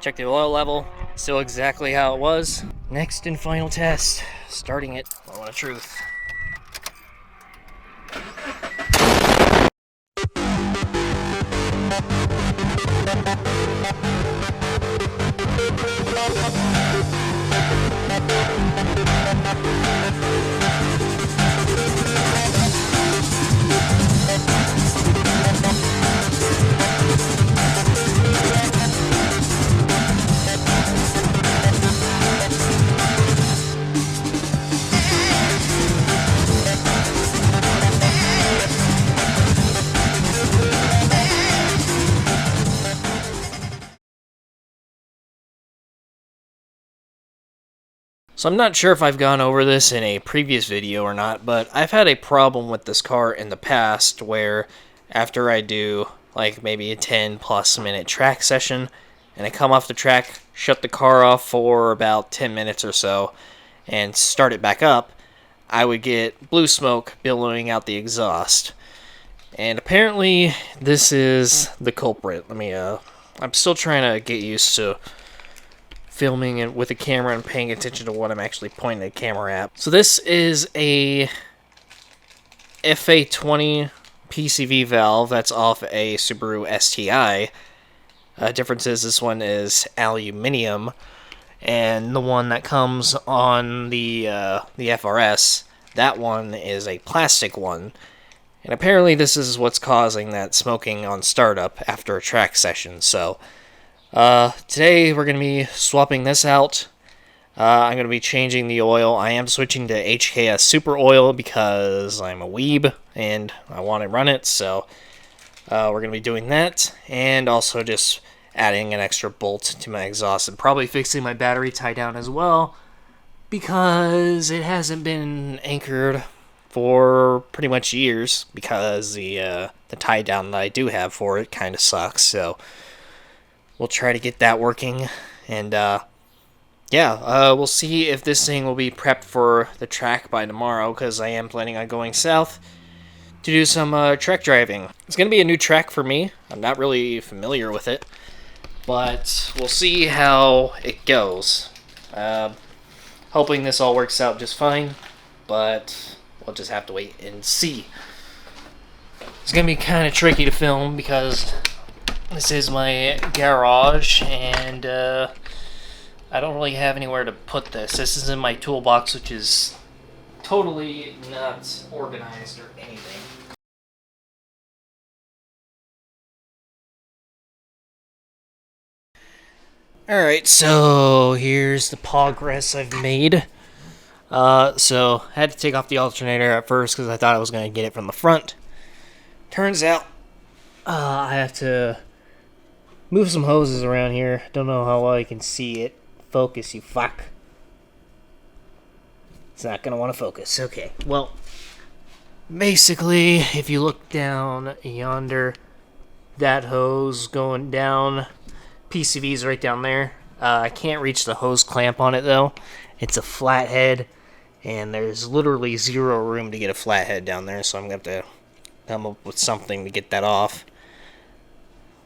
Check the oil level, still exactly how it was. Next and final test, starting it. Moment of truth. So I'm not sure if I've gone over this in a previous video or not, but I've had a problem with this car in the past where after I do like maybe a 10 plus minute track session and I come off the track, shut the car off for about 10 minutes or so and start it back up, I would get blue smoke billowing out the exhaust. And apparently this is the culprit. I'm still trying to get used to filming it with a camera and paying attention to what I'm actually pointing the camera at. So this is a FA20 PCV valve that's off a Subaru STI. Difference is this one is aluminium, and the one that comes on the FRS, that one is a plastic one. And apparently this is what's causing that smoking on startup after a track session. So today we're going to be swapping this out. I'm going to be changing the oil. I am switching to HKS Super Oil because I'm a weeb and I want to run it. So we're going to be doing that, and also just adding an extra bolt to my exhaust and probably fixing my battery tie down as well because it hasn't been anchored for pretty much years because the tie down that I do have for it kind of sucks. So we'll try to get that working, and we'll see if this thing will be prepped for the track by tomorrow, because I am planning on going south to do some track driving. It's going to be a new track for me. I'm not really familiar with it, but we'll see how it goes. Hoping this all works out just fine, but we'll just have to wait and see. It's going to be kind of tricky to film because this is my garage, and I don't really have anywhere to put this. This is in my toolbox, which is totally not organized or anything. Alright, so here's the progress I've made. So I had to take off the alternator at first because I thought I was going to get it from the front. Turns out I have to move some hoses around here. Don't know how well you can see it. Focus, you fuck. It's not going to want to focus. Okay, well, basically, if you look down yonder, that hose going down, PCV's right down there. I can't reach the hose clamp on it, though. It's a flathead, and there's literally zero room to get a flathead down there, so I'm going to have to come up with something to get that off.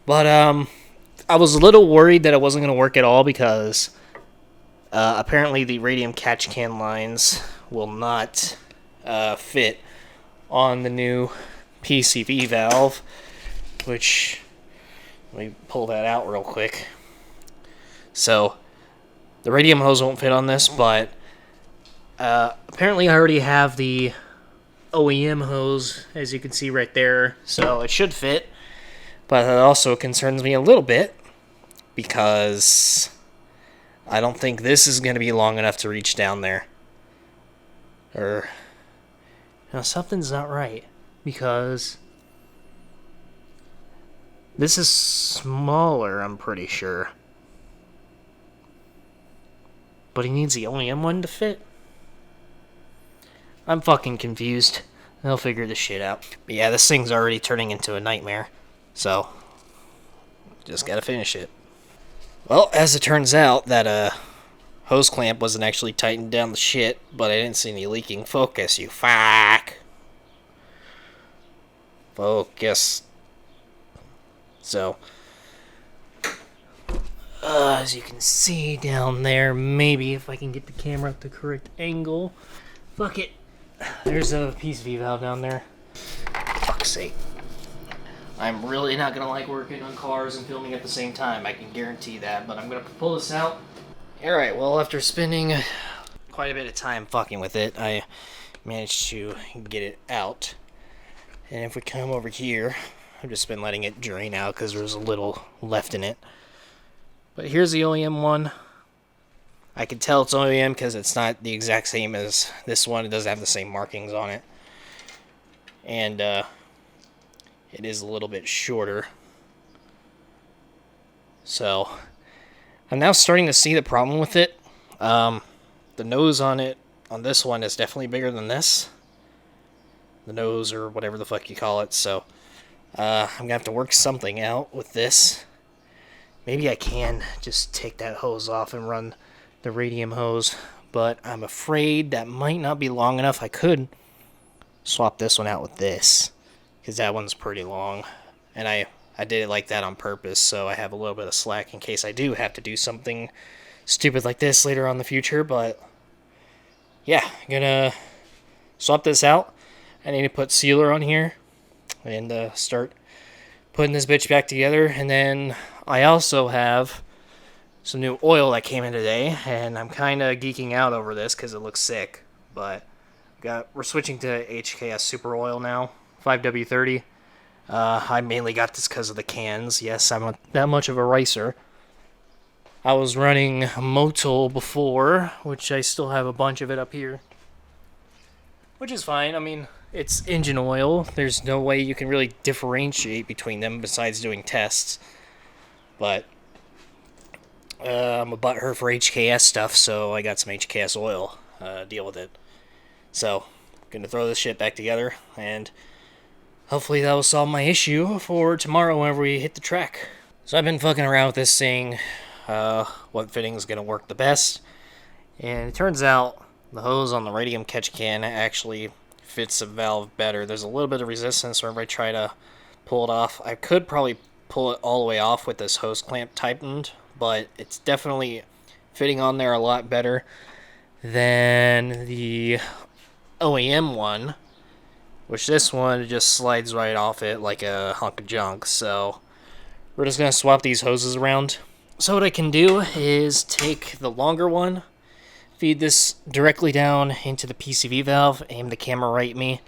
But, I was a little worried that it wasn't going to work at all because apparently the radium catch can lines will not fit on the new PCV valve, which, let me pull that out real quick. So the radium hose won't fit on this, but apparently I already have the OEM hose, as you can see right there, so it should fit. But that also concerns me a little bit because I don't think this is going to be long enough to reach down there. Something's not right because this is smaller, I'm pretty sure. But he needs the OEM one to fit. I'm fucking confused. They'll figure this shit out. But yeah, this thing's already turning into a nightmare. So, just gotta finish it. Well, as it turns out, that hose clamp wasn't actually tightened down the shit, but I didn't see any leaking. Focus, you fuck. Focus. So, As you can see down there, maybe if I can get the camera at the correct angle. Fuck it. There's a PCV valve down there. Fuck's sake. I'm really not gonna like working on cars and filming at the same time, I can guarantee that, but I'm gonna pull this out. Alright, well, after spending quite a bit of time fucking with it, I managed to get it out. And if we come over here, I've just been letting it drain out because there's a little left in it. But here's the OEM one. I can tell it's OEM because it's not the exact same as this one. It doesn't have the same markings on it. And it is a little bit shorter. So I'm now starting to see the problem with it. The nose on it, on this one, is definitely bigger than this. The nose, or whatever the fuck you call it. So I'm going to have to work something out with this. Maybe I can just take that hose off and run the radium hose, but I'm afraid that might not be long enough. I could swap this one out with this, because that one's pretty long, and I did it like that on purpose, so I have a little bit of slack in case I do have to do something stupid like this later on in the future. But yeah, I'm gonna swap this out. I need to put sealer on here and start putting this bitch back together. And then I also have some new oil that came in today, and I'm kind of geeking out over this because it looks sick. But we're switching to HKS Super Oil now, 5W30. I mainly got this because of the cans. Yes, I'm not that much of a racer. I was running Motul before, which I still have a bunch of it up here, which is fine. I mean, it's engine oil. There's no way you can really differentiate between them besides doing tests. But I'm a butthurt for HKS stuff, so I got some HKS oil. Deal with it. So, gonna throw this shit back together, and hopefully that will solve my issue for tomorrow whenever we hit the track. So I've been fucking around with this thing, what fitting is gonna work the best, and it turns out the hose on the radium catch can actually fits the valve better. There's a little bit of resistance whenever I try to pull it off. I could probably pull it all the way off with this hose clamp tightened, but it's definitely fitting on there a lot better than the OEM one, which this one just slides right off it like a hunk of junk. So we're just going to swap these hoses around. So what I can do is take the longer one, feed this directly down into the PCV valve, aim the camera right at me,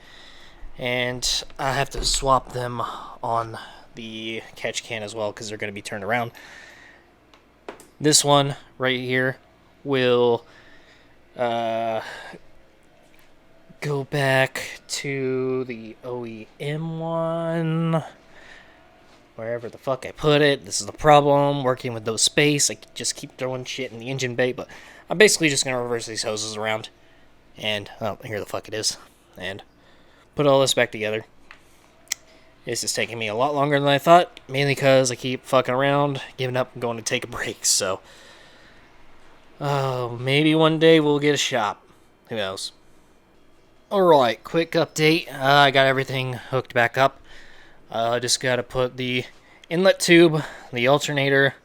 and I have to swap them on the catch can as well because they're going to be turned around. This one right here will go back to the OEM one, wherever the fuck I put it. This is the problem, working with no space. I just keep throwing shit in the engine bay, but I'm basically just going to reverse these hoses around, and, oh, here the fuck it is, and put all this back together. This is taking me a lot longer than I thought, mainly because I keep fucking around, giving up, and going to take a break, so maybe one day we'll get a shop. Who knows? Alright, quick update. I got everything hooked back up. Just gotta put the inlet tube, the alternator,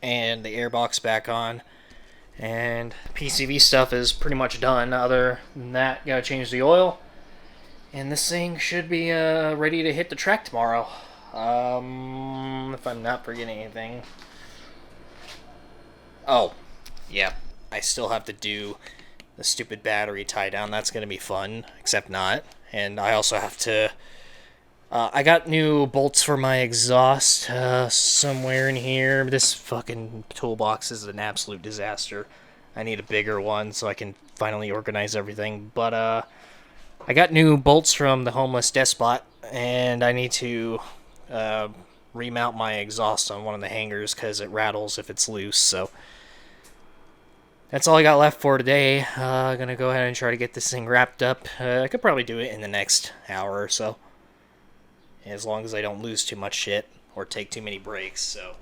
and the airbox back on. And PCV stuff is pretty much done. Other than that, gotta change the oil. And this thing should be ready to hit the track tomorrow. If I'm not forgetting anything. Oh, yeah. I still have to do the stupid battery tie down. That's going to be fun, except not. And I also have to... I got new bolts for my exhaust somewhere in here. This fucking toolbox is an absolute disaster. I need a bigger one so I can finally organize everything. But I got new bolts from the Homeless Despot, and I need to remount my exhaust on one of the hangers because it rattles if it's loose. So that's all I got left for today. I'm going to go ahead and try to get this thing wrapped up. I could probably do it in the next hour or so, as long as I don't lose too much shit or take too many breaks. So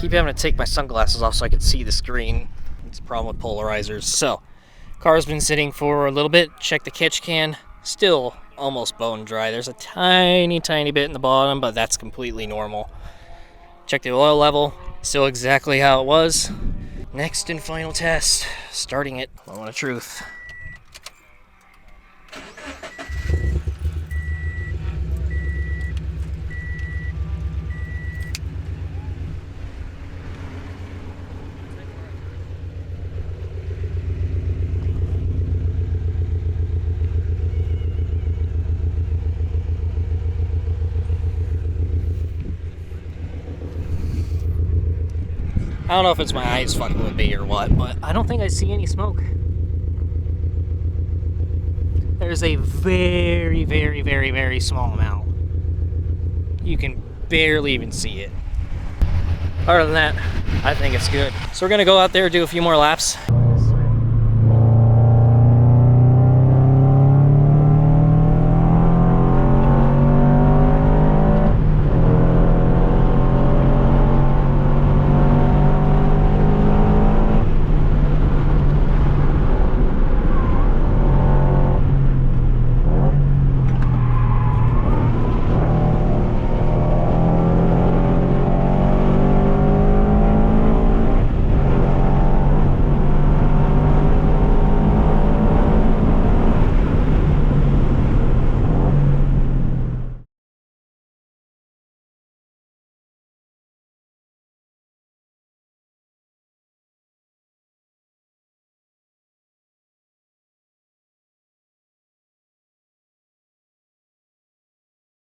keep having to take my sunglasses off so I can see the screen. It's a problem with polarizers. So, car's been sitting for a little bit. Check the catch can. Still almost bone dry. There's a tiny bit in the bottom, but that's completely normal. Check the oil level. Still exactly how it was. Next and final test. Starting it. Moment of truth. I don't know if it's my eyes fucking with me or what, but I don't think I see any smoke. There's a very small amount. You can barely even see it. Other than that, I think it's good. So we're gonna go out there, do a few more laps.